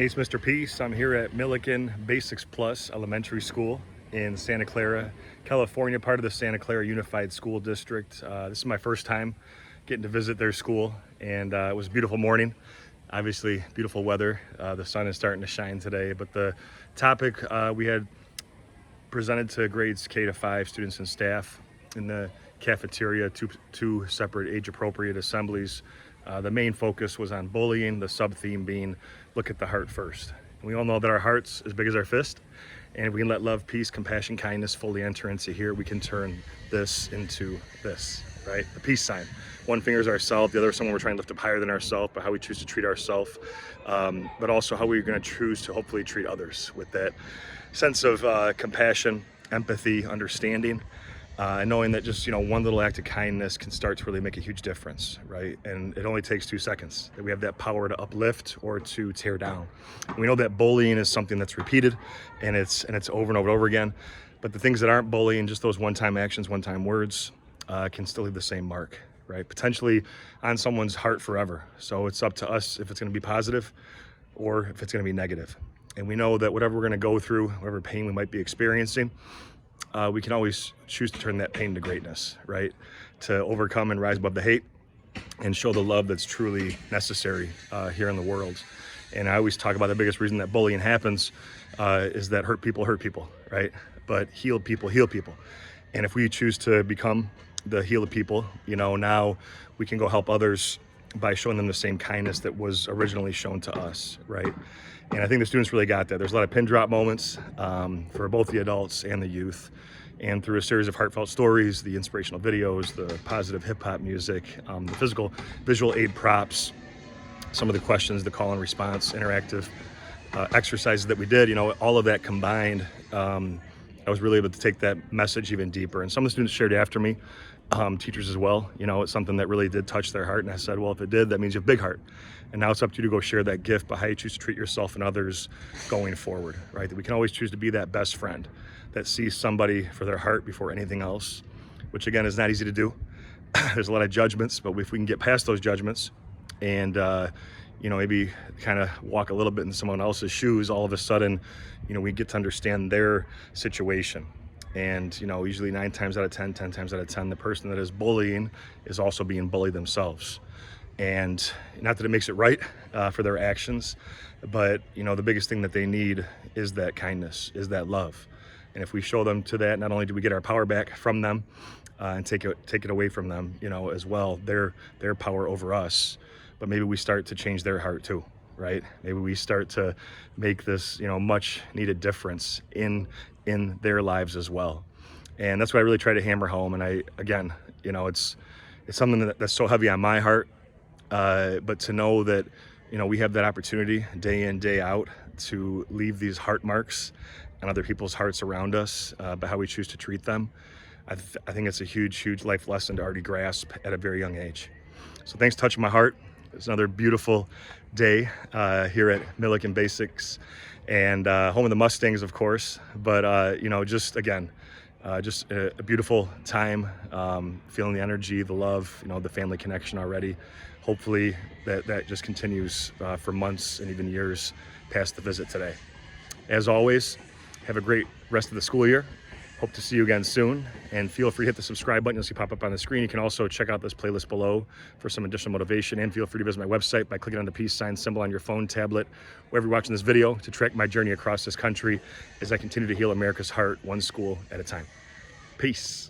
Hey, it's Mr. Peace. I'm here at Millikin Basics Plus Elementary School in Santa Clara, California, part of the Santa Clara Unified School District. This is my first time getting to visit their school, and it was a beautiful morning. Obviously, beautiful weather. The sun is starting to shine today, but the topic we had presented to grades K to 5 students and staff in the cafeteria, two separate age-appropriate assemblies. The main focus was on bullying, the sub-theme being look at the heart first. And we all know that our heart's as big as our fist, and if we can let love, peace, compassion, kindness fully enter into here, we can turn this into this, right? The peace sign. One finger is ourself, the other is someone we're trying to lift up higher than ourselves, but how we choose to treat ourselves, but also how we're going to choose to hopefully treat others with that sense of compassion, empathy, understanding. Knowing that just, one little act of kindness can start to really make a huge difference, right? And it only takes 2 seconds. That we have that power to uplift or to tear down. And we know that bullying is something that's repeated and it's over and over and over again. But the things that aren't bullying, just those one-time actions, one-time words, can still leave the same mark, right? Potentially on someone's heart forever. So it's up to us if it's going to be positive or if it's going to be negative. And we know that whatever we're going to go through, whatever pain we might be experiencing, we can always choose to turn that pain to greatness, right? To overcome and rise above the hate and show the love that's truly necessary here in the world. And I always talk about the biggest reason that bullying happens is that hurt people, right? But healed people heal people. And if we choose to become the healed people, now we can go help others by showing them the same kindness that was originally shown to us, right? And I think the students really got that. There's a lot of pin drop moments for both the adults and the youth. And through a series of heartfelt stories, the inspirational videos, the positive hip hop music, the physical visual aid props, some of the questions, the call and response, interactive exercises that we did, all of that combined, I was really able to take that message even deeper. And some of the students shared after me, teachers as well, it's something that really did touch their heart. And I said, well, if it did, that means you have a big heart. And now it's up to you to go share that gift, but how you choose to treat yourself and others going forward, right? That we can always choose to be that best friend that sees somebody for their heart before anything else, which again is not easy to do. There's a lot of judgments, but if we can get past those judgments and, maybe kind of walk a little bit in someone else's shoes, all of a sudden, we get to understand their situation. And, usually 9 times out of 10, 10 times out of 10, the person that is bullying is also being bullied themselves. And not that it makes it right for their actions, but, the biggest thing that they need is that kindness, is that love. And if we show them to that, not only do we get our power back from them and take it away from them, as well, their power over us, but maybe we start to change their heart too, right? Maybe we start to make this, much needed difference in their lives as well. And that's what I really try to hammer home. And it's something that's so heavy on my heart, but to know that, we have that opportunity day in, day out to leave these heart marks on other people's hearts around us, but how we choose to treat them. I think it's a huge, huge life lesson to already grasp at a very young age. So thanks for touching my heart. It's another beautiful day here at Millikin Basics and home of the Mustangs, of course. But, just a beautiful time, feeling the energy, the love, the family connection already. Hopefully that just continues for months and even years past the visit today. As always, have a great rest of the school year. Hope to see you again soon, and feel free to hit the subscribe button. You'll see pop up on the screen. You can also check out this playlist below for some additional motivation, and feel free to visit my website by clicking on the peace sign symbol on your phone, tablet, wherever you're watching this video, to track my journey across this country as I continue to heal America's heart one school at a time. Peace.